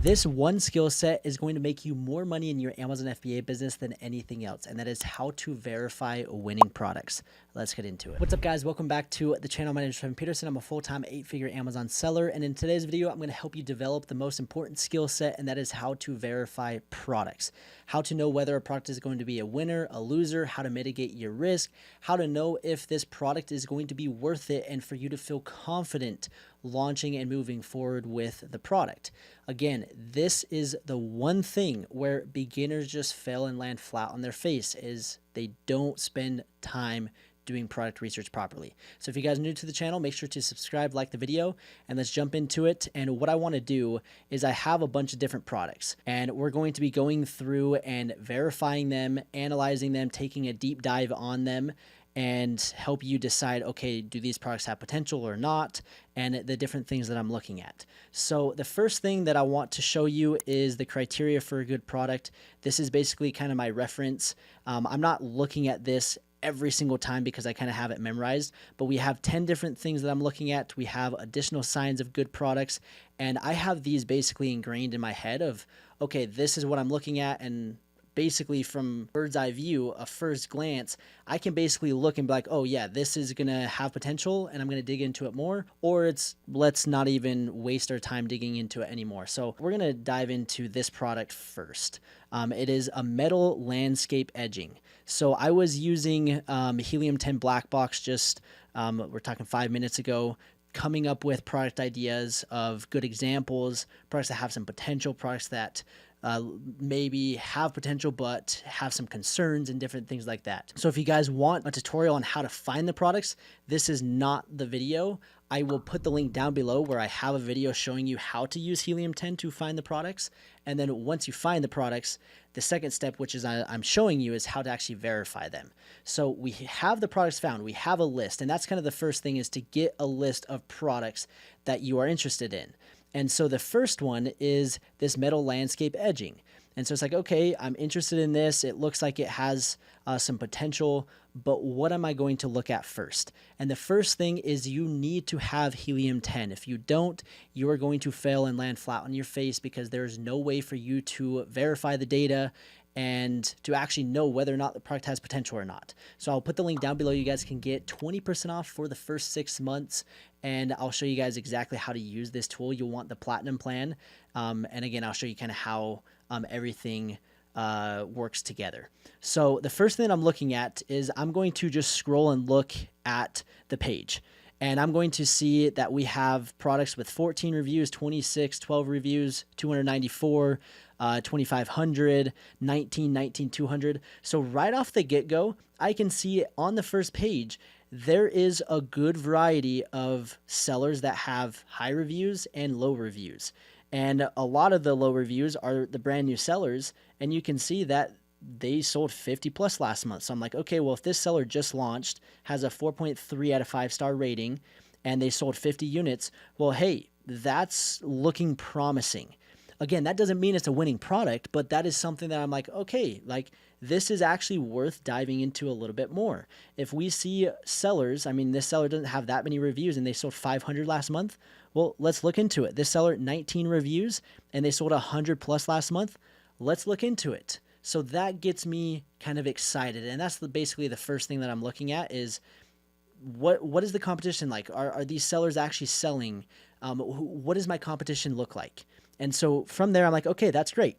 This one skill set is going to make you more money in your Amazon FBA business than anything else, and that is how to verify winning products. Let's get into it. What's up, guys? Welcome back to the channel. My name is Trevin Peterson. I'm a full-time 8-figure Amazon seller, and in today's video, I'm going to help you develop the most important skill set, and that is how to verify products. How to know whether a product is going to be a winner, a loser, how to mitigate your risk, how to know if this product is going to be worth it, and for you to feel confident launching and moving forward with the product. Again, this is the one thing where beginners just fail and land flat on their face, is they don't spend time doing product research properly. So if you guys are new to the channel, make sure to subscribe, like the video, and let's jump into it. And what I want to do is I have a bunch of different products, and we're going to be going through and verifying them, analyzing them, taking a deep dive on them, and help you decide, okay, do these products have potential or not, and the different things that I'm looking at. So the first thing that I want to show you is the criteria for a good product. This is basically kind of my reference. I'm not looking at this every single time because I kind of have it memorized, but we have 10 different things that I'm looking at. We have additional signs of good products, and I have these basically ingrained in my head of, okay, this is what I'm looking at, and basically from bird's eye view, a first glance, I can basically look and be like, oh yeah, this is going to have potential and I'm going to dig into it more, or let's not even waste our time digging into it anymore. So we're going to dive into this product first. It is a metal landscape edging. So I was using Helium 10 black box just, we're talking 5 minutes ago, coming up with product ideas of good examples, products that have some potential, products that maybe have potential but have some concerns and different things like that. So if you guys want a tutorial on how to find the products, this is not the video. I will put the link down below where I have a video showing you how to use Helium 10 to find the products. And then once you find the products, the second step, which is I'm showing you, is how to actually verify them. So we have the products found, we have a list, and that's kind of the first thing, is to get a list of products that you are interested in. And so the first one is this metal landscape edging. And so it's like, okay, I'm interested in this. It looks like it has some potential, but what am I going to look at first? And the first thing is you need to have Helium 10. If you don't, you are going to fail and land flat on your face, because there's no way for you to verify the data and to actually know whether or not the product has potential or not. So I'll put the link down below. You guys can get 20% off for the first 6 months, and I'll show you guys exactly how to use this tool. You'll want the platinum plan. And again, I'll show you kind of how everything works together. So the first thing I'm looking at is I'm going to just scroll and look at the page. And I'm going to see that we have products with 14 reviews, 26, 12 reviews, 294, 2,500, 19, 200. So right off the get-go, I can see on the first page, there is a good variety of sellers that have high reviews and low reviews. And a lot of the low reviews are the brand new sellers, and you can see that they sold 50 plus last month. So I'm like, okay, well, if this seller just launched, has a 4.3 out of 5-star rating, and they sold 50 units, well, hey, that's looking promising. Again, that doesn't mean it's a winning product, but that is something that I'm like, okay, like this is actually worth diving into a little bit more. If we see sellers, I mean, this seller doesn't have that many reviews and they sold 500 last month. Well, let's look into it. This seller, 19 reviews, and they sold 100 plus last month. Let's look into it. So that gets me kind of excited. And that's basically the first thing that I'm looking at is what is the competition like? Are these sellers actually selling? What does my competition look like? And so from there, I'm like, okay, that's great.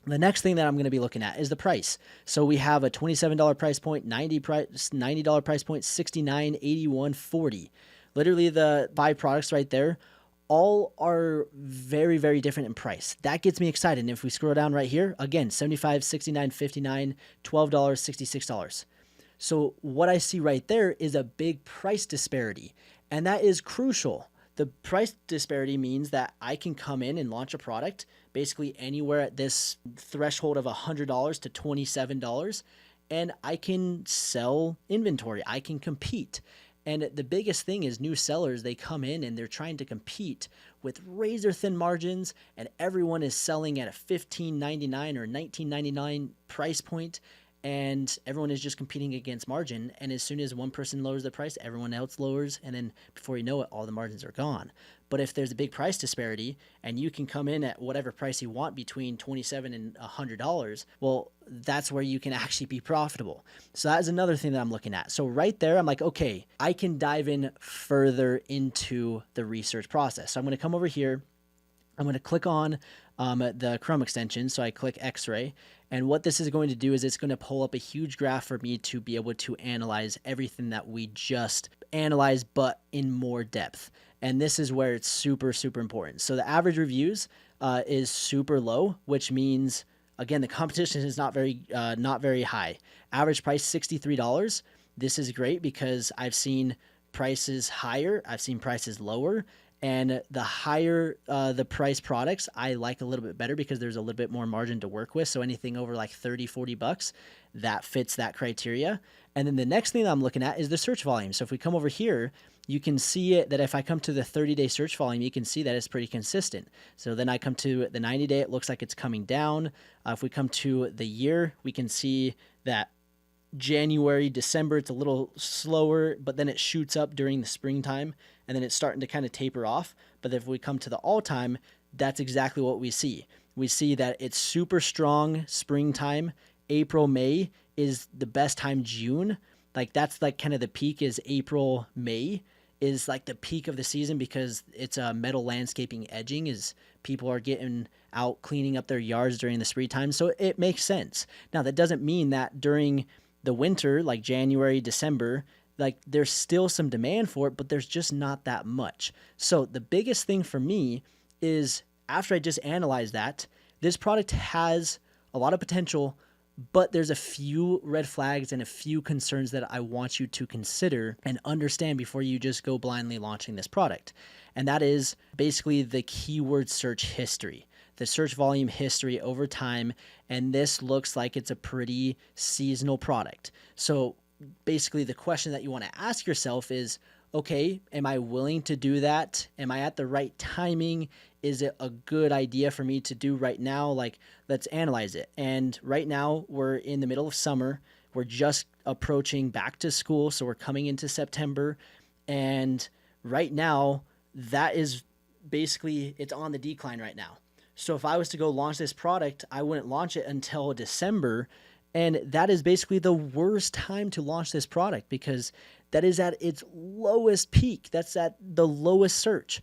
The next thing that I'm going to be looking at is the price. So we have a $27 price point, $90 price point, $69, $81, $40. Literally the 5 products right there all are very, very different in price. That gets me excited. And if we scroll down right here, again, $75, $69, $59, $12, $66. So what I see right there is a big price disparity, and that is crucial. The price disparity means that I can come in and launch a product basically anywhere at this threshold of $100 to $27, and I can sell inventory. I can compete. And the biggest thing is new sellers, they come in and they're trying to compete with razor thin margins, and everyone is selling at a $15.99 or $19.99 price point. and everyone is just competing against margin. And as soon as one person lowers the price, everyone else lowers. And then before you know it, all the margins are gone. But if there's a big price disparity and you can come in at whatever price you want between $27 and $100, well, that's where you can actually be profitable. So that is another thing that I'm looking at. So right there, I'm like, okay, I can dive in further into the research process. So I'm going to come over here. I'm going to click on the Chrome extension. So I click X-ray. And what this is going to do is it's going to pull up a huge graph for me to be able to analyze everything that we just analyzed, but in more depth. And this is where it's super, super important. So the average reviews is super low, which means, again, the competition is not very high. Average price, $63. This is great because I've seen prices higher. I've seen prices lower. And the higher the price products, I like a little bit better because there's a little bit more margin to work with. So anything over like 30, 40 bucks, that fits that criteria. And then the next thing that I'm looking at is the search volume. So if we come over here, you can see it that if I come to the 30-day search volume, you can see that it's pretty consistent. So then I come to the 90-day, it looks like it's coming down. If we come to the year, we can see that January, December, it's a little slower, but then it shoots up during the springtime, and then it's starting to kind of taper off. But if we come to the all-time, that's exactly what we see. We see that it's super strong springtime. April, May is the best time. June, like that's like kind of the peak is April, May is like the peak of the season because it's a metal landscaping edging is people are getting out cleaning up their yards during the springtime. So it makes sense. Now that doesn't mean that during the winter, like January, December, like there's still some demand for it, but there's just not that much. So the biggest thing for me is after I just analyze that, this product has a lot of potential, but there's a few red flags and a few concerns that I want you to consider and understand before you just go blindly launching this product. And that is basically the keyword search history, the search volume history over time. And this looks like it's a pretty seasonal product. So basically the question that you want to ask yourself is, okay, am I willing to do that? Am I at the right timing? Is it a good idea for me to do right now? Like, let's analyze it. And right now we're in the middle of summer. We're just approaching back to school. So we're coming into September. And right now that is basically, it's on the decline right now. So if I was to go launch this product, I wouldn't launch it until December. And that is basically the worst time to launch this product because that is at its lowest peak. That's at the lowest search.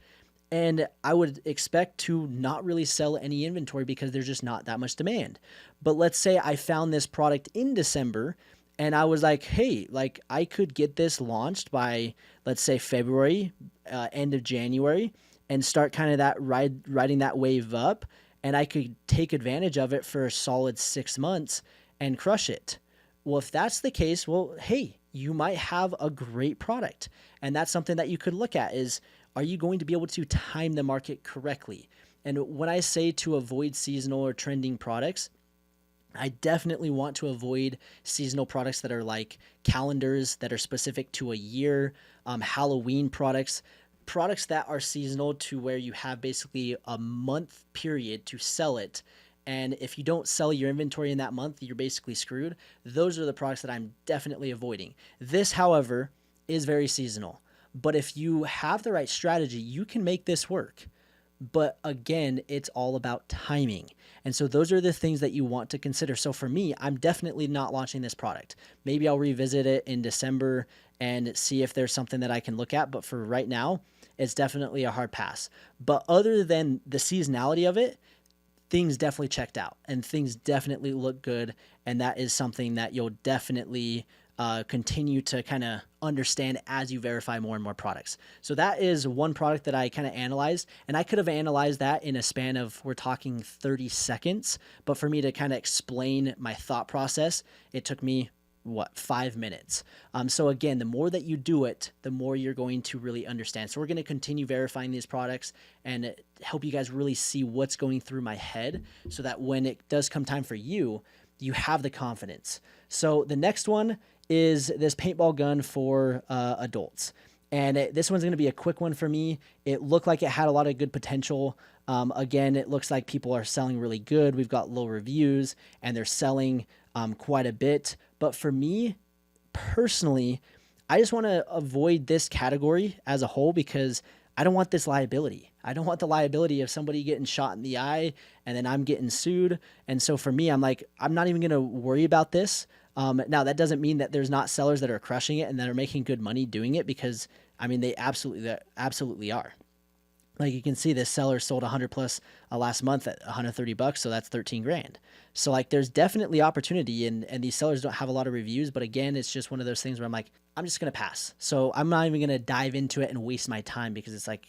And I would expect to not really sell any inventory because there's just not that much demand. But let's say I found this product in December and I was like, hey, like I could get this launched by, let's say February, end of January, and start kind of that riding that wave up. And I could take advantage of it for a solid 6 months and crush it. Well, if that's the case, well, hey, you might have a great product. And that's something that you could look at is, are you going to be able to time the market correctly? And when I say to avoid seasonal or trending products, I definitely want to avoid seasonal products that are like calendars that are specific to a year, Halloween products that are seasonal to where you have basically a month period to sell it. And if you don't sell your inventory in that month, you're basically screwed. Those are the products that I'm definitely avoiding. This, however, is very seasonal. But if you have the right strategy, you can make this work. But again, it's all about timing. And so those are the things that you want to consider. So for me, I'm definitely not launching this product. Maybe I'll revisit it in December and see if there's something that I can look at. But for right now, it's definitely a hard pass. But other than the seasonality of it, things definitely checked out and things definitely look good. And that is something that you'll definitely continue to kind of understand as you verify more and more products. So that is one product that I kind of analyzed, and I could have analyzed that in a span of, we're talking 30 seconds, but for me to kind of explain my thought process, it took me 5 minutes. So again, the more that you do it, the more you're going to really understand. So we're going to continue verifying these products and help you guys really see what's going through my head so that when it does come time for you, you have the confidence. So the next one is this paintball gun for adults. And this one's going to be a quick one for me. It looked like it had a lot of good potential. Again, it looks like people are selling really good. We've got low reviews and they're selling quite a bit. But for me personally, I just want to avoid this category as a whole because I don't want this liability. I don't want the liability of somebody getting shot in the eye and then I'm getting sued. And so for me, I'm like, I'm not even going to worry about this. Now that doesn't mean that there's not sellers that are crushing it and that are making good money doing it, because I mean, they absolutely are. Like you can see, this seller sold 100 plus last month at $130, so that's 13 grand. So like there's definitely opportunity, and these sellers don't have a lot of reviews, but again, it's just one of those things where I'm like, I'm just going to pass. So I'm not even going to dive into it and waste my time because it's like,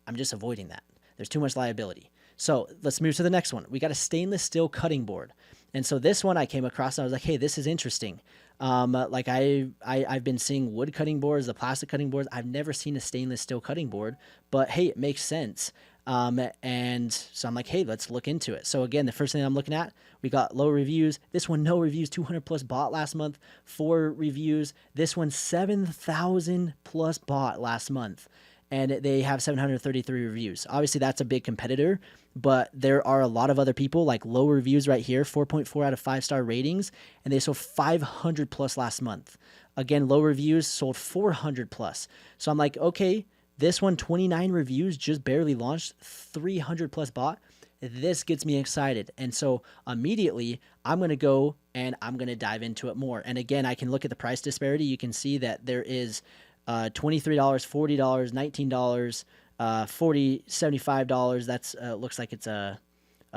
I'm just avoiding that. There's too much liability. So let's move to the next one. We got a stainless steel cutting board. And so this one I came across and I was like, hey, this is interesting. Like I've been seeing wood cutting boards, the plastic cutting boards. I've never seen a stainless steel cutting board, but hey, it makes sense. And so I'm like, hey, let's look into it. So again, the first thing I'm looking at, we got low reviews. This one, no reviews, 200 plus bought last month, 4 reviews. This one, 7,000 plus bought last month, and they have 733 reviews. Obviously that's a big competitor, but there are a lot of other people like low reviews right here, 4.4 out of 5-star ratings, and they sold 500 plus last month. Again, low reviews, sold 400 plus. So I'm like, okay, this one, 29 reviews, just barely launched, 300 plus bought. This gets me excited. And so immediately I'm going to go and I'm going to dive into it more. And again, I can look at the price disparity. You can see that there is $23, $40, $19, $40, $75. That's looks like it's a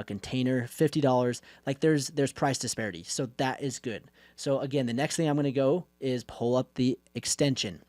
container, $50. Like there's price disparity. So that is good. So again, the next thing I'm going to go is pull up the extension.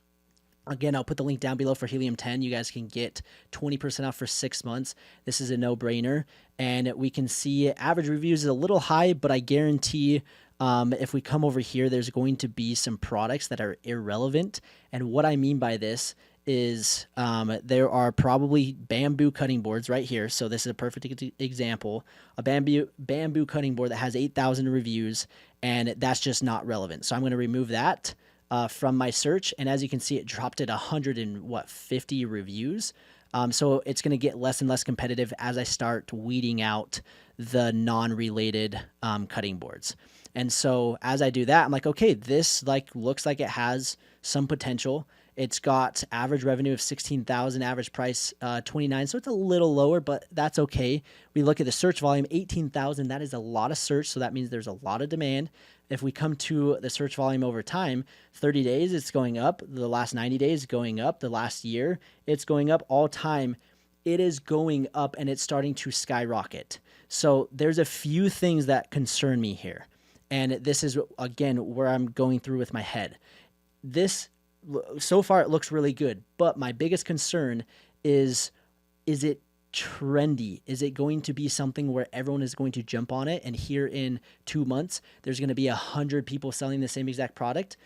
Again, I'll put the link down below for Helium 10. You guys can get 20% off for 6 months. This is a no-brainer. And we can see average reviews is a little high, but I guarantee if we come over here, there's going to be some products that are irrelevant. And what I mean by this is there are probably bamboo cutting boards right here. So this is a perfect example. A bamboo cutting board that has 8,000 reviews, and that's just not relevant. So I'm going to remove that from my search, and as you can see, it dropped at 150 reviews. So it's going to get less and less competitive as I start weeding out the non-related cutting boards. And so as I do that, I'm like, okay, this looks like it has some potential. It's got average revenue of 16,000, average price 29, so it's a little lower, but that's okay. We look at the search volume, 18,000. That is a lot of search, so that means there's a lot of demand. If we come to the search volume over time, 30 days, it's going up. The last 90 days, going up. The last year, it's going up. All time, it is going up, and it's starting to skyrocket. So there's a few things that concern me here. And this is, again, where I'm going through with my head. This, so far, it looks really good. But my biggest concern is it trendy? Is it going to be something where everyone is going to jump on it, and here in 2 months there's going to be 100 people selling the same exact product?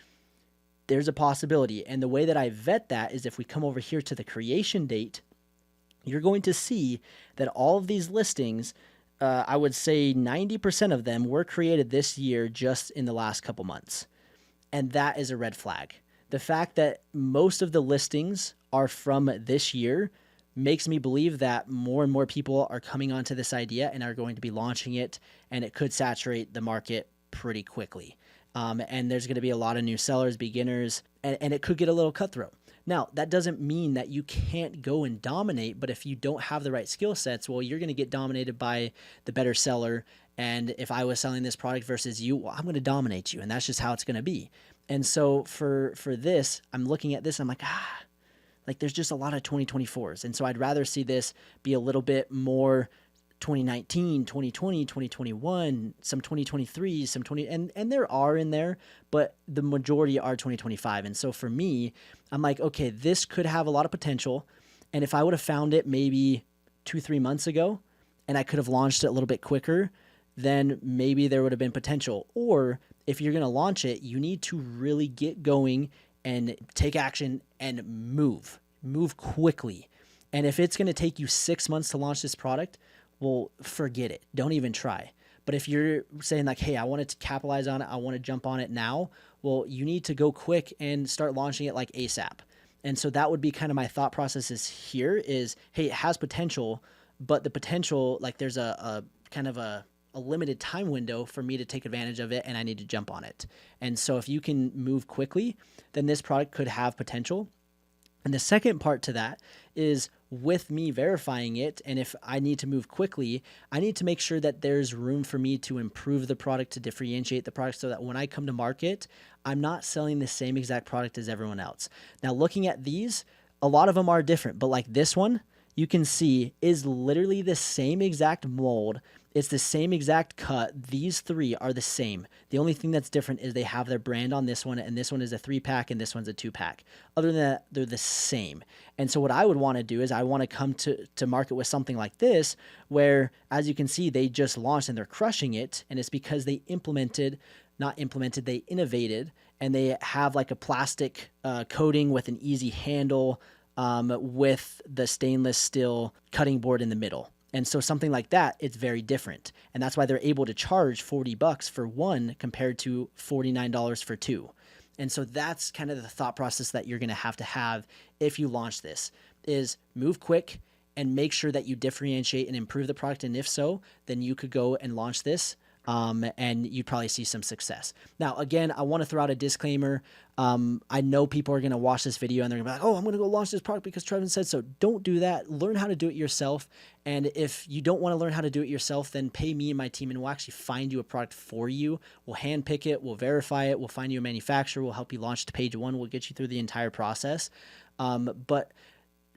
There's a possibility. And the way that I vet that is if we come over here to the creation date, you're going to see that all of these listings, I would say 90% of them were created this year, just in the last couple months. And that is a red flag. The fact that most of the listings are from this year makes me believe that more and more people are coming onto this idea and are going to be launching it, and it could saturate the market pretty quickly. And there's going to be a lot of new sellers, beginners, and it could get a little cutthroat. Now, that doesn't mean that you can't go and dominate, but if you don't have the right skill sets, well, you're going to get dominated by the better seller. And if I was selling this product versus you, well, I'm going to dominate you, and that's just how it's going to be. And so for this, I'm looking at this, and I'm like there's just a lot of 2024s. And so I'd rather see this be a little bit more 2019, 2020, 2021, some 2023, some 20, and there are in there, but the majority are 2025. And so for me, I'm like, okay, this could have a lot of potential. And if I would have found it maybe 2-3 months ago, and I could have launched it a little bit quicker, then maybe there would have been potential. Or if you're going to launch it, you need to really get going and take action and move quickly. And if it's going to take you 6 months to launch this product, well, forget it. Don't even try. But if you're saying like, hey, I wanted to capitalize on it, I want to jump on it now, well, you need to go quick and start launching it like ASAP. And so that would be kind of my thought process hey, it has potential, but the potential, like there's a kind of a a limited time window for me to take advantage of it, and I need to jump on it. And so if you can move quickly, then this product could have potential. And the second part to that is with me verifying it, and if I need to move quickly, I need to make sure that there's room for me to improve the product, to differentiate the product, so that when I come to market, I'm not selling the same exact product as everyone else. Now, looking at these, a lot of them are different, but like this one, you can see is literally the same exact mold. It's the same exact cut. These three are the same. The only thing that's different is they have their brand on this one, and this one is a 3-pack and this one's a 2-pack. Other than that, they're the same. And so what I would want to do is I want to come to market with something like this, where, as you can see, they just launched and they're crushing it. And it's because they they innovated, and they have like a plastic coating with an easy handle, with the stainless steel cutting board in the middle. And so something like that, it's very different. And that's why they're able to charge $40 for one compared to $49 for two. And so that's kind of the thought process that you're going to have if you launch this, is move quick and make sure that you differentiate and improve the product. And if so, then you could go and launch this, and you'd probably see some success. Now, again, I want to throw out a disclaimer. I know people are going to watch this video and they're going to be like, oh, I'm going to go launch this product because Trevin said so. Don't do that. Learn how to do it yourself. And if you don't want to learn how to do it yourself, then pay me and my team, and we'll actually find you a product for you. We'll handpick it. We'll verify it. We'll find you a manufacturer. We'll help you launch to page one. We'll get you through the entire process. But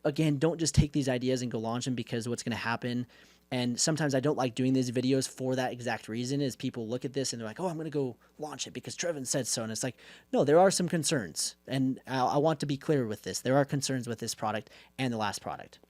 again, don't just take these ideas and go launch them, because what's going to happen, and sometimes I don't like doing these videos for that exact reason, is people look at this and they're like, oh, I'm going to go launch it because Trevin said so. And it's like, no, there are some concerns. And I want to be clear with this. There are concerns with this product and the last product,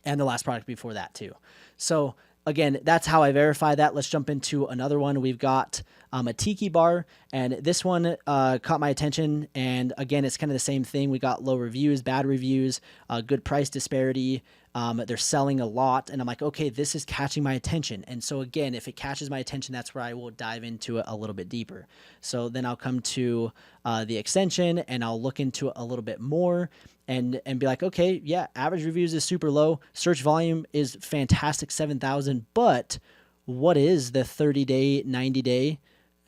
and the last product before that too. So again, that's how I verify that. Let's jump into another one. We've got a Tiki bar, and this one caught my attention. And again, it's kind of the same thing. We got low reviews, bad reviews, good price disparity. They're selling a lot, and I'm like, okay, this is catching my attention. And so again, if it catches my attention, that's where I will dive into it a little bit deeper. So then I'll come to the extension, and I'll look into it a little bit more, and be like, okay, yeah, average reviews is super low. Search volume is fantastic, 7,000. But what is the 30-day, 90-day?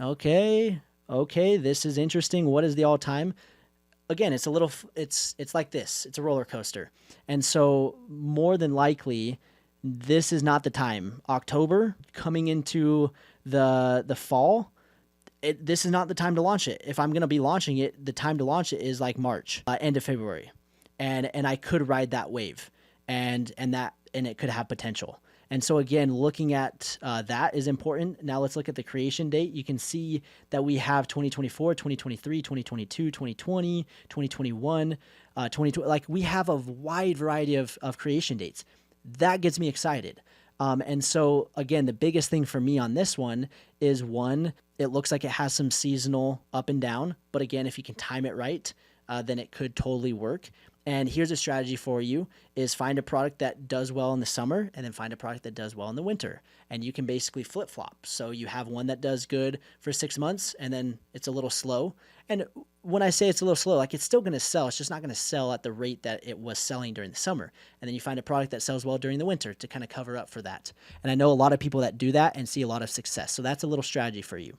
Okay, this is interesting. What is the all-time? Again, it's like this. It's a roller coaster. And so more than likely, this is not the time. October, coming into the fall, this is not the time to launch it. If I'm going to be launching it, the time to launch it is like March, end of February. And I could ride that wave, and it could have potential. And so again, looking at that is important. Now let's look at the creation date. You can see that we have 2024, 2023, 2022, 2020, 2021, 2020. Like, we have a wide variety of creation dates. That gets me excited. And so again, the biggest thing for me on this one is, one, it looks like it has some seasonal up and down. But again, if you can time it right, then it could totally work. And here's a strategy for you, is find a product that does well in the summer, and then find a product that does well in the winter. And you can basically flip-flop. So you have one that does good for 6 months, and then it's a little slow. And when I say it's a little slow, like, it's still going to sell. It's just not going to sell at the rate that it was selling during the summer. And then you find a product that sells well during the winter to kind of cover up for that. And I know a lot of people that do that and see a lot of success. So that's a little strategy for you.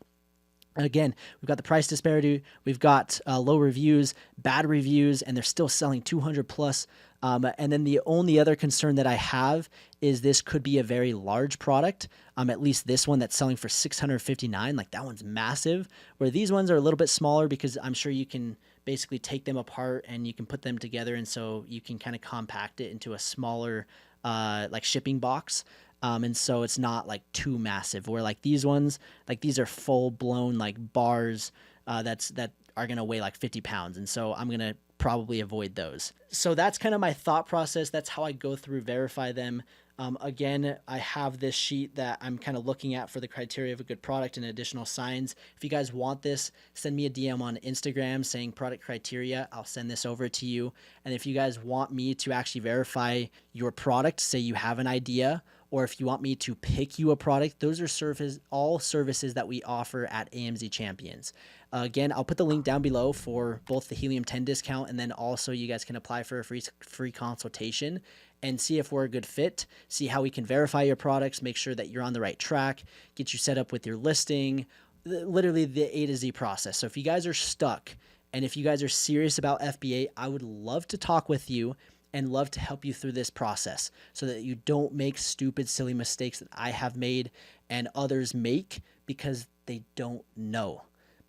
And again, we've got the price disparity, we've got low reviews, bad reviews, and they're still selling 200 plus. And then the only other concern that I have is this could be a very large product. At least this one that's selling for $659, like, that one's massive, where these ones are a little bit smaller, because I'm sure you can basically take them apart and you can put them together. And so you can kind of compact it into a smaller like shipping box. And so it's not like too massive, where like these ones, like, these are full blown like bars that are going to weigh like 50 pounds. And so I'm going to probably avoid those. So that's kind of my thought process. That's how I go through, verify them. Again, I have this sheet that I'm kind of looking at for the criteria of a good product and additional signs. If you guys want this, send me a DM on Instagram saying product criteria. I'll send this over to you. And if you guys want me to actually verify your product, say you have an idea, or if you want me to pick you a product, those are all services that we offer at AMZ Champions. Again, I'll put the link down below for both the Helium 10 discount, and then also you guys can apply for a free consultation and see if we're a good fit, see how we can verify your products, make sure that you're on the right track, get you set up with your listing, literally the A to Z process. So if you guys are stuck and if you guys are serious about FBA, I would love to talk with you and love to help you through this process so that you don't make stupid, silly mistakes that I have made and others make because they don't know.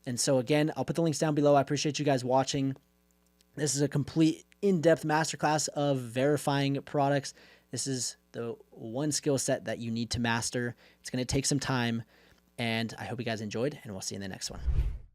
And so again, I'll put the links down below. I appreciate you guys watching. This is a complete in-depth masterclass of verifying products. This is the one skill set that you need to master. It's going to take some time, and I hope you guys enjoyed, and we'll see you in the next one.